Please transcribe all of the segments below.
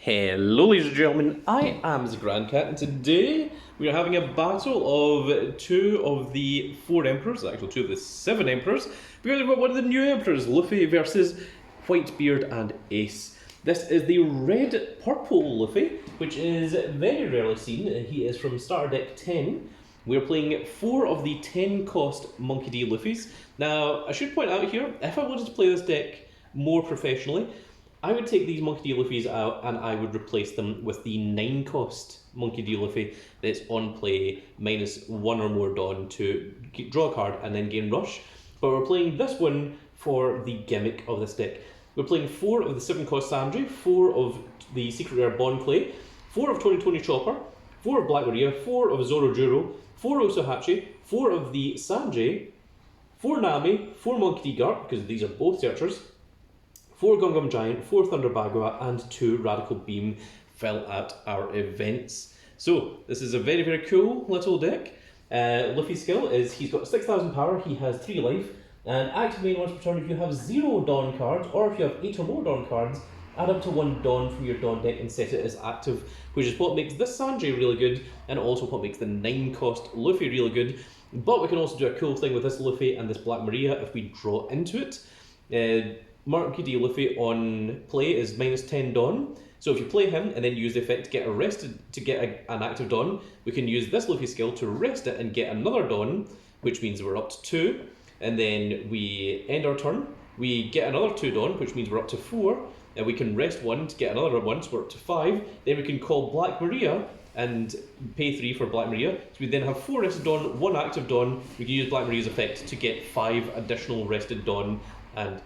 Hello ladies and gentlemen, I am the Grand Cat and today we are having a battle of two of the four emperors, actually two of the seven emperors, because we've got one of the new emperors, Luffy versus Whitebeard and Ace. This is the red-purple Luffy, which is very rarely seen. He is from starter deck 10. We're playing 4 of the 10 cost Monkey D Luffys. Now, I should point out here, if I wanted to play this deck more professionally, I would take these Monkey D Luffys out and I would replace them with the 9 cost Monkey D Luffy that's on play minus 1 or more Dawn to draw a card and then gain Rush. But we're playing this one for the gimmick of this deck. We're playing 4 of the 7 cost Sanji, 4 of the Secret Rare Bond Clay, 4 of Tony Chopper, 4 of Black Maria, 4 of Zorojuro, 4 Osahachi, 4 of the Sanjay, 4 Nami, 4 Monkey D Garp, because these are both searchers, 4 Gungam Giant, 4 Thunder Bagua, and 2 Radical Beam fell at our events. So, this is a very, very cool little deck. Luffy's skill is he's got 6,000 power, he has 3 life, and activate once per turn if you have 0 Dawn cards, or if you have 8 or more Dawn cards, add up to 1 Dawn from your Dawn deck and set it as active, which is what makes this Sanjay really good, and also what makes the 9 cost Luffy really good. But we can also do a cool thing with this Luffy and this Black Maria if we draw into it. Monkey D Luffy on play is minus 10 Dawn, so if you play him and then use the effect to get arrested to get an active Dawn, we can use this Luffy skill to arrest it and get another Dawn, which means we're up to 2, and then we end our turn, we get another 2 Dawn, which means we're up to 4, and we can rest 1 to get another 1, so we're up to 5, then we can call Black Maria and pay 3 for Black Maria, so we then have 4 rested Dawn, 1 active Dawn, we can use Black Maria's effect to get 5 additional rested Dawn, and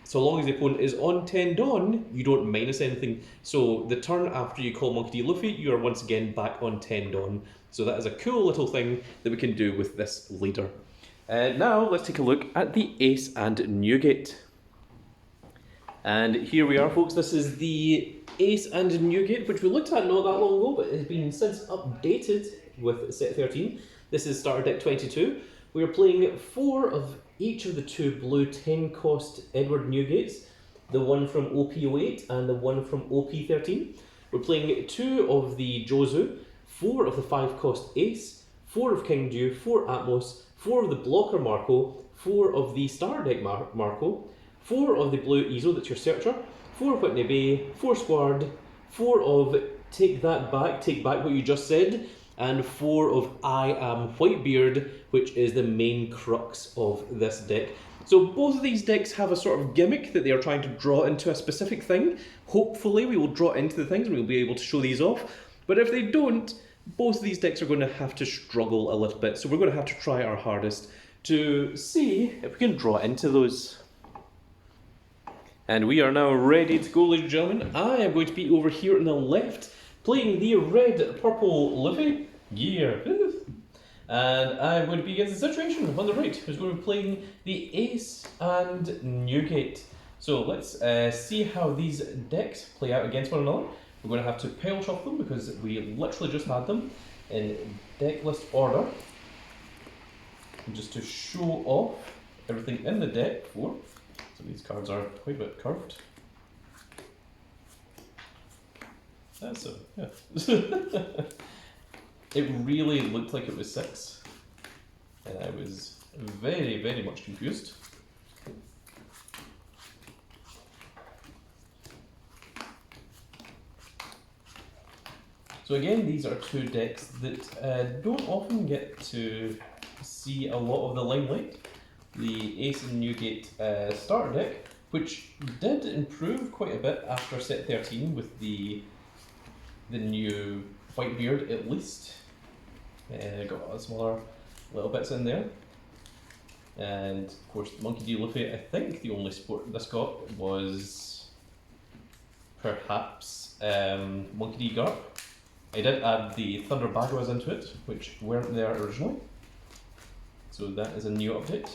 so long as the opponent is on 10 Dawn, you don't minus anything. So the turn after you call Monkey D Luffy, you are once again back on 10 Dawn. So that is a cool little thing that we can do with this leader. Now let's take a look at the Ace and Newgate. And here we are, folks. This is the Ace and Newgate, which we looked at not that long ago, but it has been since updated with set 13. This is starter deck 22. We are playing 4 of each of the 2 blue 10 cost Edward Newgates, the one from OP08 and the one from OP13. We're playing 2 of the Jozu, 4 of the 5 cost Ace, 4 of King Dew, 4 Atmos, 4 of the Blocker Marco, 4 of the Star Deck Marco, 4 of the blue Ezo, that's your searcher, 4 of Whitney Bay, 4 Squad, 4 of Take Back What You Just Said, and 4 of I Am Whitebeard, which is the main crux of this deck. So both of these decks have a sort of gimmick that they are trying to draw into a specific thing. Hopefully we will draw into the things and we'll be able to show these off. But if they don't, both of these decks are going to have to struggle a little bit. So we're going to have to try our hardest to see if we can draw into those. And we are now ready to go, ladies and gentlemen. I am going to be over here on the left, playing the red-purple Luffy. Yeah. And I'm going to be against the situation on the right, who's going to be playing the Ace and Newgate. So let's see how these decks play out against one another. We're going to have to pile shuffle them because we literally just had them in deck list order. And just to show off everything in the deck before. So these cards are quite a bit curved. That's so, yeah. It really looked like it was 6, and I was very, very much confused. So again, these are 2 decks that don't often get to see a lot of the limelight. The Ace and Newgate starter deck, which did improve quite a bit after set 13 with the new Whitebeard at least. Got smaller little bits in there. And of course the Monkey D Luffy, I think the only support this got was perhaps Monkey D Garp. I did add the Thunder Baguas into it, which weren't there originally. So that is a new update.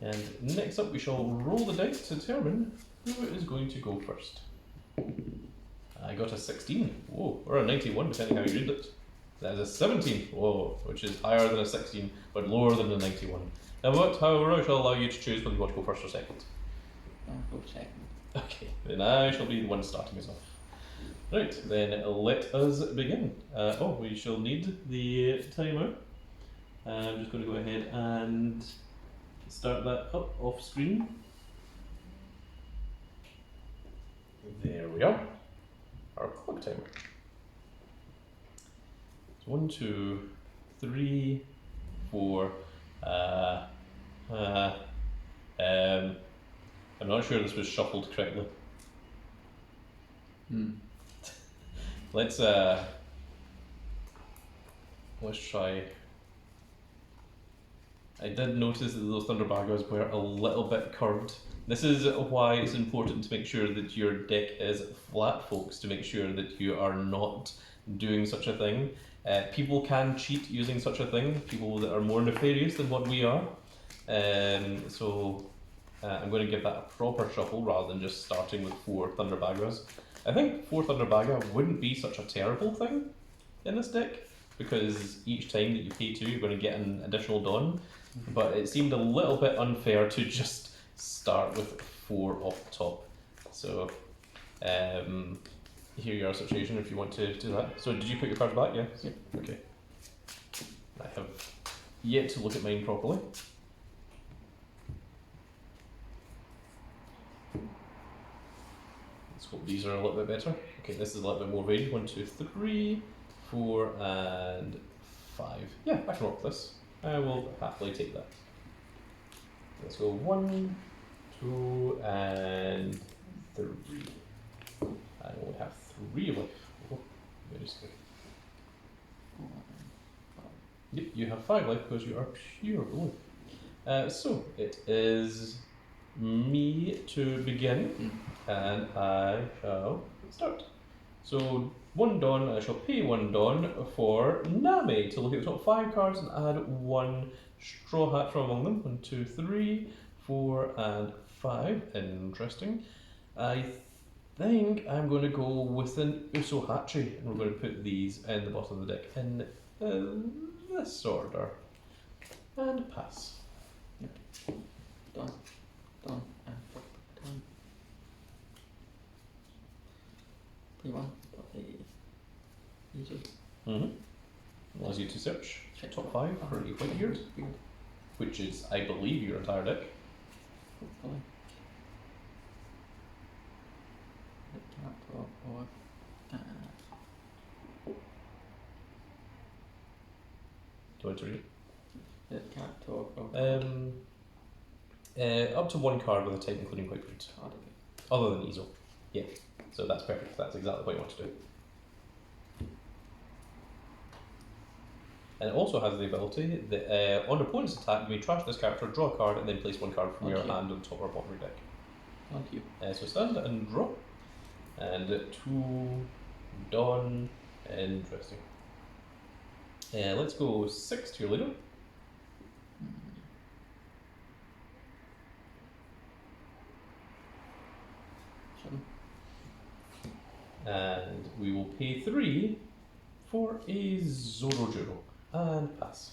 And next up we shall roll the dice to determine who is going to go first. I got got a 16. Whoa, or a 91, depending how you read it. That is a 17. Whoa, which is higher than a 16, but lower than a 91. Now, however, I shall allow you to choose whether you want to go first or second. I'll go second. Okay, then I shall be the one starting us off. Right, then let us begin. We shall need the timer. I'm just going to go ahead and start that up off screen. There we are. Our clock timer. So 1, 2, 3, 4. I'm not sure this was shuffled correctly. Let's try. I did notice that those Thunderbaggers were a little bit curved. This is why it's important to make sure that your deck is flat, folks, to make sure that you are not doing such a thing. People can cheat using such a thing, people that are more nefarious than what we are. I'm going to give that a proper shuffle rather than just starting with 4 Thunderbaggers. I think 4 Thunderbagger wouldn't be such a terrible thing in this deck, because each time that you pay 2 you're going to get an additional Dawn, but it seemed a little bit unfair to just start with 4 off the top. So here you are, situation if you want to do that. So did you put your cards back? Yes? Yep. Okay. I have yet to look at mine properly. Let's hope these are a little bit better. Okay, this is a little bit more varied. 1, 2, 3, 4, and 5. Yeah, I can rock this. I will happily take that. Let's go 1, 2, and 3. I only have 3 life. Oh, very scary. Yep, you have 5 life because you are pure blue. So it is me to begin, and I shall start. So 1 Dawn, I shall pay 1 Dawn for Nami to look at the top 5 cards and add 1 Straw Hat from among them. 1, 2, 3, 4, and 5. Interesting. I think I'm going to go with an Usohachi, and we're going to put these in the bottom of the deck in this order. And pass. Done. Done. And done. Play 1. Easy. Allows you to search top 5 for 8 white years, which is, I believe, your entire deck. Hopefully. Do you want to read It can't talk. Up to 1 card with a type including white fruit. Other than Easel. Yeah. So that's perfect. That's exactly what you want to do. And it also has the ability that on opponent's attack, you may trash this character, draw a card, and then place 1 card from your hand on top or bottom of your deck. Thank you. So stand and draw. And 2 Dawn. Interesting. Let's go 6 to your leader. And we will pay 3 for a Zorojuro and pass.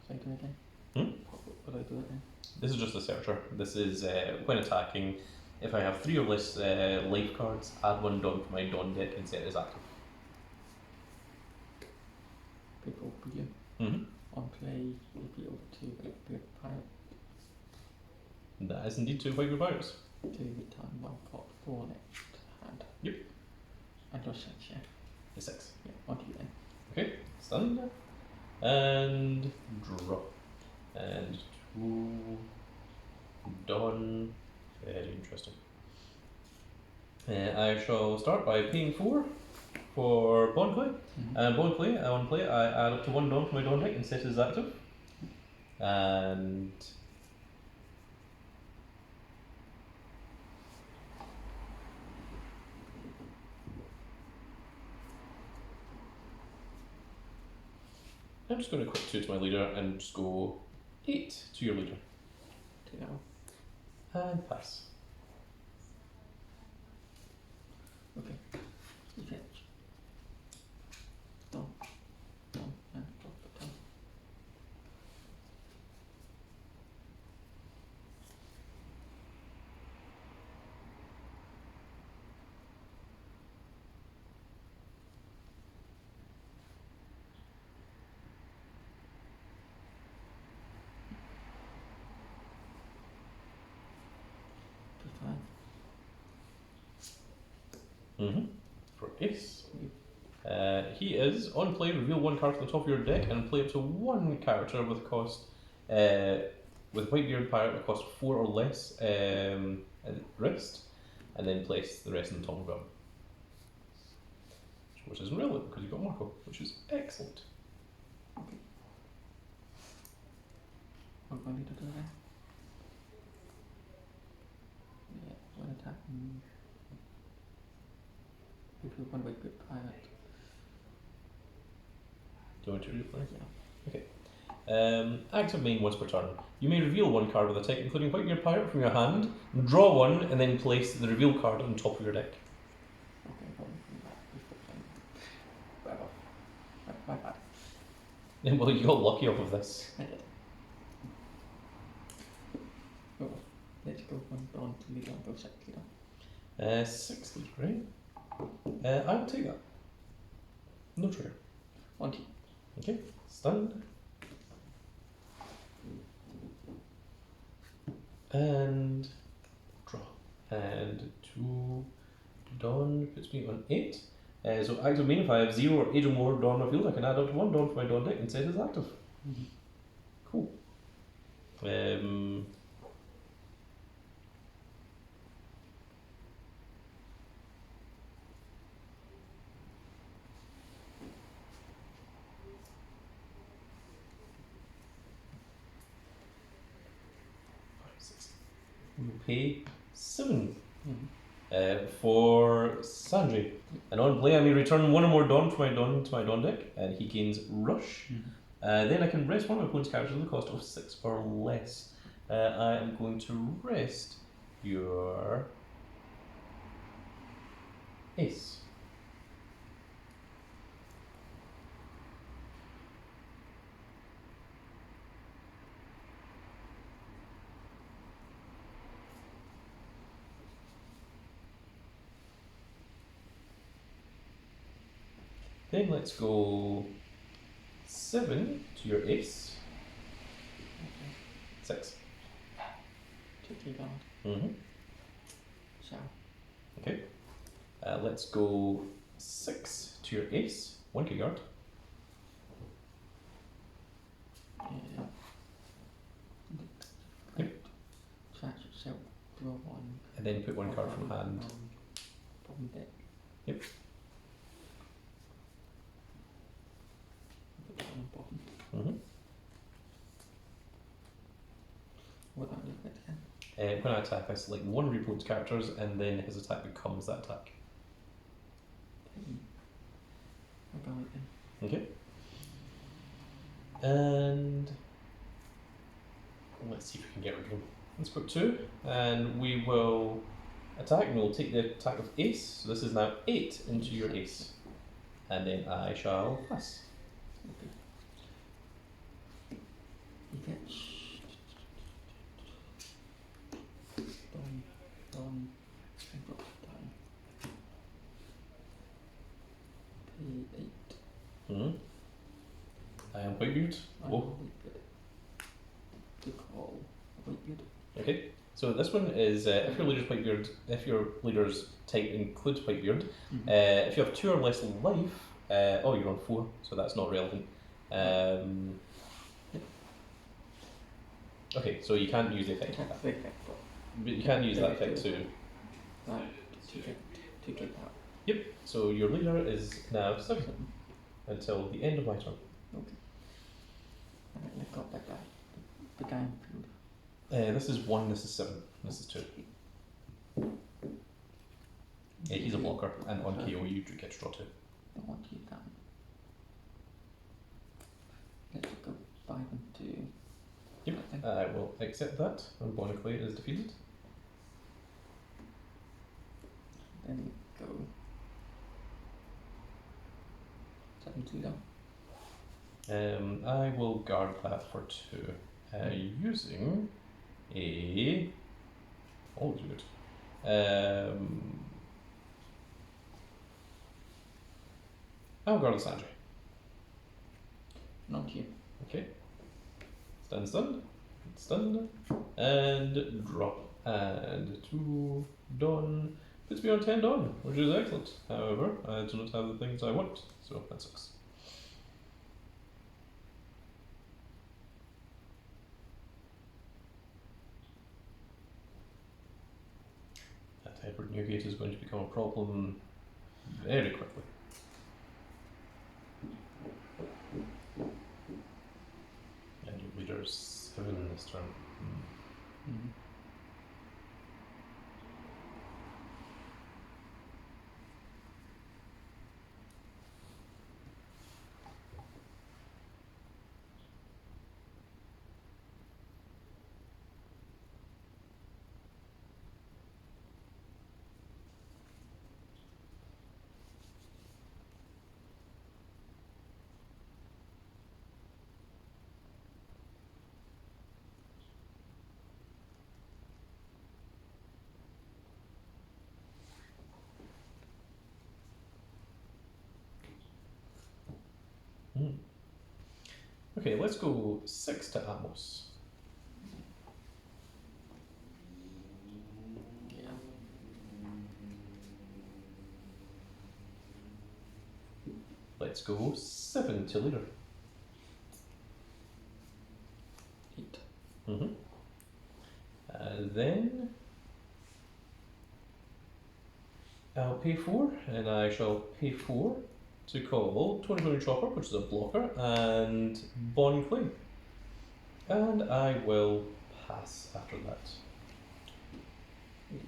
What do I do again? What do I do again? This is just a searcher. This is when attacking. If I have 3 or less life cards, add 1 Dawn from my Dawn deck and set it as active. People you on play you'll be able to be pirate. That is indeed 2 white pirates. 2 time 1 pot 4 next hand. Yep. And your 6, yeah. A 6. Yeah, 1 to you then. Okay, stand and draw. And 2 Dawn. Very interesting. I shall start by paying 4 for Bond Play. And Bond Play, on play, I add up to 1 Dawn to my Dawn deck and set it as active. And I'm just going to equip 2 to my leader and just go 8 to your leader. 2 now. And pass. Okay. You fetch. Done. Done. And drop it down. For Ace. He is, on play, reveal 1 card from the top of your deck and play up to 1 character with cost, with Whitebeard Pirate with cost 4 or less wrist, and then place the rest in the top of it. Which isn't relevant because you've got Marco, which is excellent. What do I need to do then? Yeah, one attack. If you want to good pirate. Do you want to replay? Yeah. Active main once per turn. You may reveal 1 card with a tick, including Whitebeard Pirate, from your hand, draw 1, and then place the reveal card on top of your deck. Okay, bye. Well, you got lucky off of this. I did. Oh, let's go 1 Dawn to leader and go 6 leader. 6 leader, right? I will take that. No trigger. 1 team. Okay, stunned. And draw. And 2 Dawn puts me on 8. So active main, if I have 0 or 8 or more Dawn on my field, I can add up to 1 Dawn for my Dawn deck and set it as active. Cool. We will pay 7 for Sanjay. And on play, I may return 1 or more Dawn from my Dawn to my Dawn deck, and he gains Rush. Then I can rest 1 of my opponent's characters at the cost of 6 or less. I am going to rest your Ace. Then let's go 7 to your Ace. 6. 2 guard. So. Okay. Let's go 6 to your Ace. 1 key guard. Yeah. Yep. Scratch yourself, draw 1. And then put 1 card from hand. Bottom deck. Yep. Put that on bottom. What that do again? When I attack, I select 1 of your opponent's characters, and then his attack becomes that attack. I'll go again. Okay. And let's see if we can get rid of him. Let's go 2, and we will attack, and we'll take the attack of Ace. So this is now 8 into your Ace. And then I shall pass. Okay. You get Dawn, and drop it down. Pay 8. I am Whitebeard. Oh. Good call. Whitebeard. Okay. So this one is if your leader's Whitebeard, if your leader's type includes Whitebeard, if you have 2 or less life, oh, you're on 4, so that's not relevant. Okay, so you can't use the effect. But you can use that effect too. To get that. Yep. So your leader is now 7 until the end of my turn. Okay. And I got that guy. the guy in field? This is 1, this is 7, this is 2. Yeah, he's a blocker, and on KO you do get to draw 2. I want you down. Let's go 5 and 2. Yep, I think. I will accept that, and Bonniclay is defeated. Then we go 7-2 down. I will guard that for 2, using a... always good. I'll guard the Sanjay. Not you. Okay. Stunned, and drop. And 2 done. Puts me on 10 done, which is excellent. However, I do not have the things I want, so that sucks. That hybrid Newgate is going to become a problem very quickly. And your leader's 7 this turn. Mm-hmm. Okay, let's go 6 to Atmos. Yeah. Let's go 7 to Leader. 8. Then I'll pay 4, and I shall pay 4 to call 20 Chopper, which is a blocker, and Bon Clay. And I will pass after that. Yeah.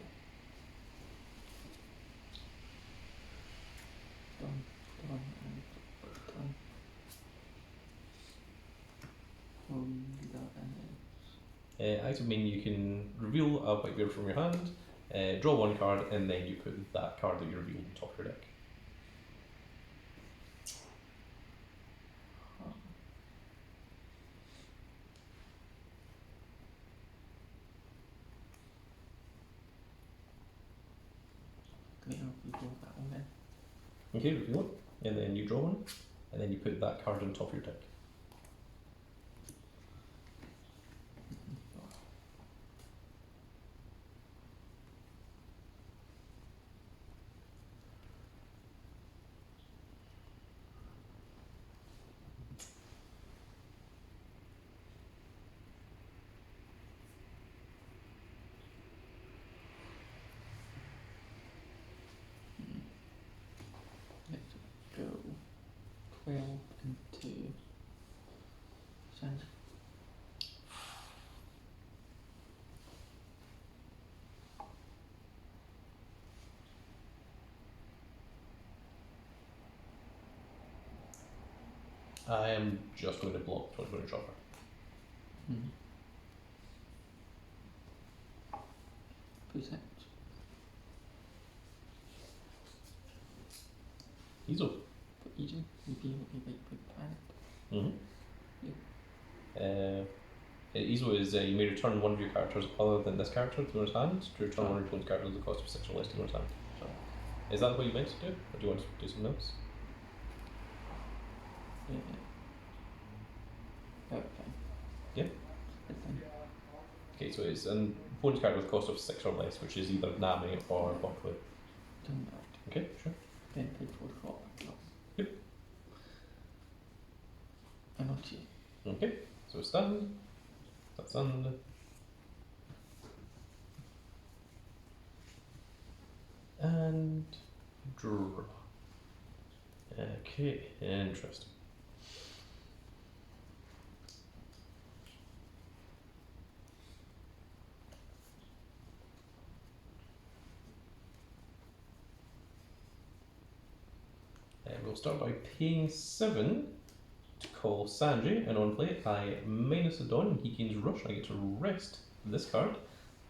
Done. Item mean you can reveal a white bear from your hand, draw 1 card, and then you put that card that you revealed on top of your deck. Okay, I'll reveal that one then. Okay, reveal it, and then you draw 1, and then you put that card on top of your deck. Let's go 12 and 2. Sounds I am just going to block 20 Chopper. mm-hmm. Present. Easel. Put easy. Reveal a white planet. Easel is you may return one of your characters other than this character to one's hand. To return one of your opponent's characters at the cost of 6 or less to one's hand. So, Is that what you meant to do? Or do you want to do something else? yeah. Okay. Yeah. That's fine. Okay, so it's an opponent's card with cost of 6 or less, which is either Nami or Buckley. Done that. Okay, sure. Then pay 4 drop. Yep. And not you. Okay, so stunned. That's stunned. And draw. Okay, interesting. we'll start by paying 7 to call Sanji, and on play I minus a Dawn, and he gains Rush, and I get to rest this card,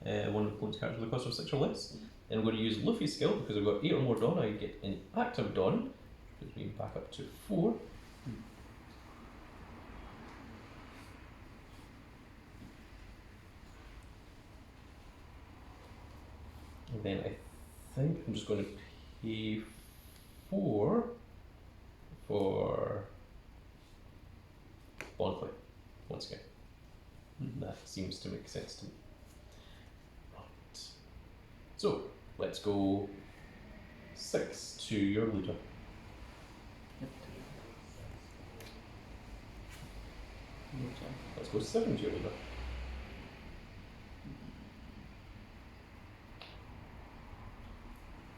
one of the opponent's cards with a cost of 6 or less. Then I'm going to use Luffy's skill, because I've got 8 or more Dawn, I get an active Dawn, puts me back up to 4. And then I think I'm just going to pay 4 for Bondplay once again. That seems to make sense to me. Right. So let's go 6 to your leader. Let's go 7 to your leader.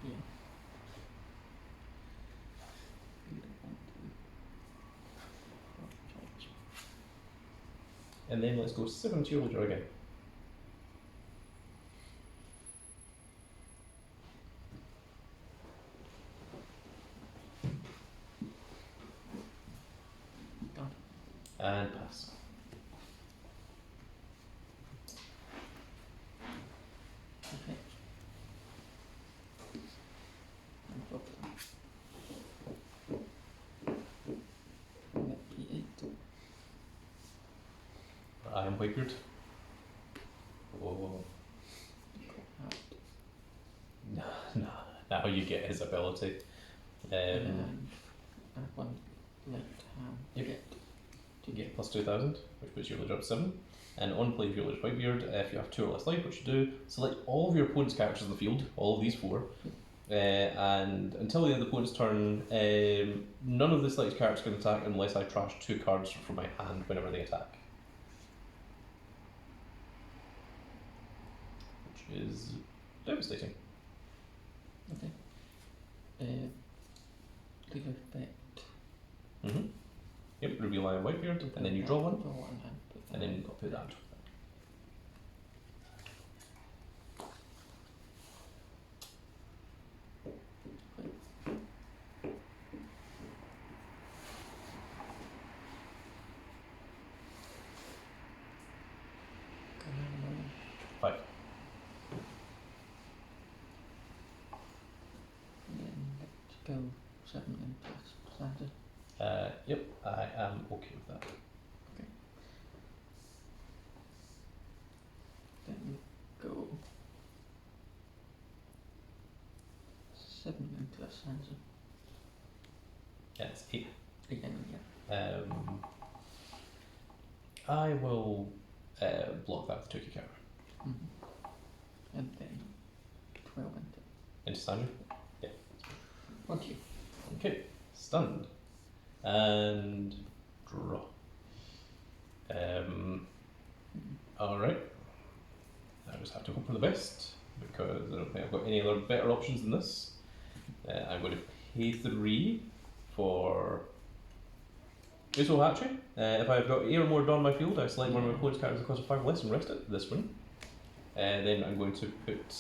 Yeah. And then let's go 7 to your leader again. Done. And pass. Okay. And drop them. Let P8. I am Whitebeard. Oh. No, now you get his ability. I want let Yep. get You get plus 2000, which puts your leader up to 7. And on play, if your leader is Whitebeard, if you have 2 or less life, which you do, select all of your opponent's characters in the field, all of these 4. And until the end of the opponent's turn, none of the selected characters can attack unless I trash 2 cards from my hand whenever they attack. Which is devastating. Okay. Leave effect. Mm-hmm. Yep, reveal I am Whitebeard, and then you draw one, Draw one and then I'll put that. Can 5. and then let's go 7 and plus standard. Yep, I am okay with that. Then we go 7 and plus standard. Yeah, it's 8. Again, yeah. I will block that with Toki Counter. And then 12 and Into Sanji. okay. Okay, stunned. And draw. Alright. I just have to hope for the best, because I don't think I've got any other better options than this. I'm going to pay 3 for Uso Hatchery. If I've got 8 or more Dawn on my field, I select one of my opponent's characters with a cost of 5 less and rest it, this one. Then I'm going to put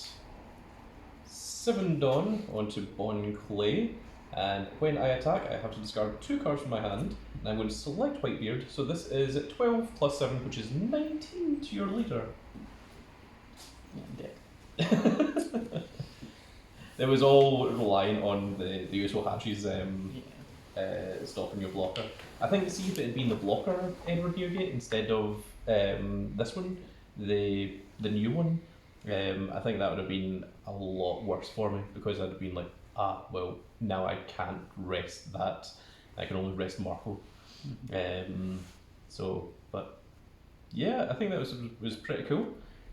7 Dawn onto Bon Clay, and when I attack I have to discard 2 cards from my hand, and I'm going to select Whitebeard, so this is 12 plus 7, which is 19 to your leader. Yeah, I'm dead. It was all relying on the Uso Hatchie's Yeah. stopping your blocker. I think, see if it had been the blocker Edward Newgate instead of this one, the new one, I think that would have been a lot worse for me, because I'd have been like, well, now I can't rest that. I can only rest Marco. But yeah, I think that was pretty cool.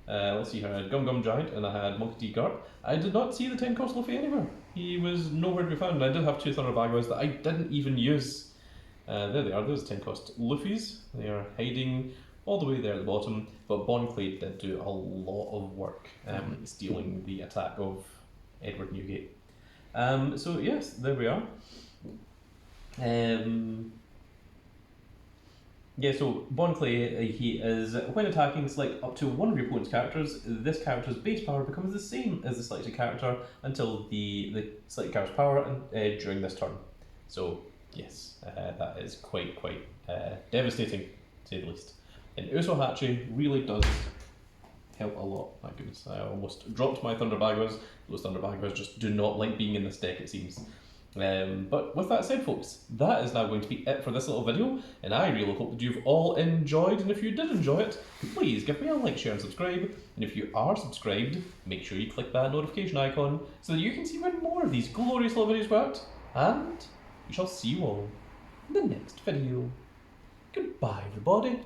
Let's see here, I had Gum Gum Giant and I had Monkey D. Garp. I did not see the 10 cost Luffy anywhere. He was nowhere to be found. I did have 2 Thunder Bagwas that I didn't even use. There they are, those 10 cost Luffys. They are hiding all the way there at the bottom, but Bon Clay did do a lot of work stealing the attack of Edward Newgate. So yes, there we are. Yeah, so Bon Clay, he is, when attacking, select up to one of your opponent's characters. This character's base power becomes the same as the selected character until the selected character's power during this turn. So yes, that is quite devastating, to say the least. And Uso Hachi really does help a lot. My goodness, I almost dropped my Thunder Bagras. Those Thunder Bagras just do not like being in this deck, it seems. But with that said, folks, that is now going to be it for this little video, and I really hope that you've all enjoyed, and if you did enjoy it, please give me a like, share and subscribe, and if you are subscribed, make sure you click that notification icon so that you can see when more of these glorious little videos go out, and we shall see you all in the next video. Goodbye, everybody.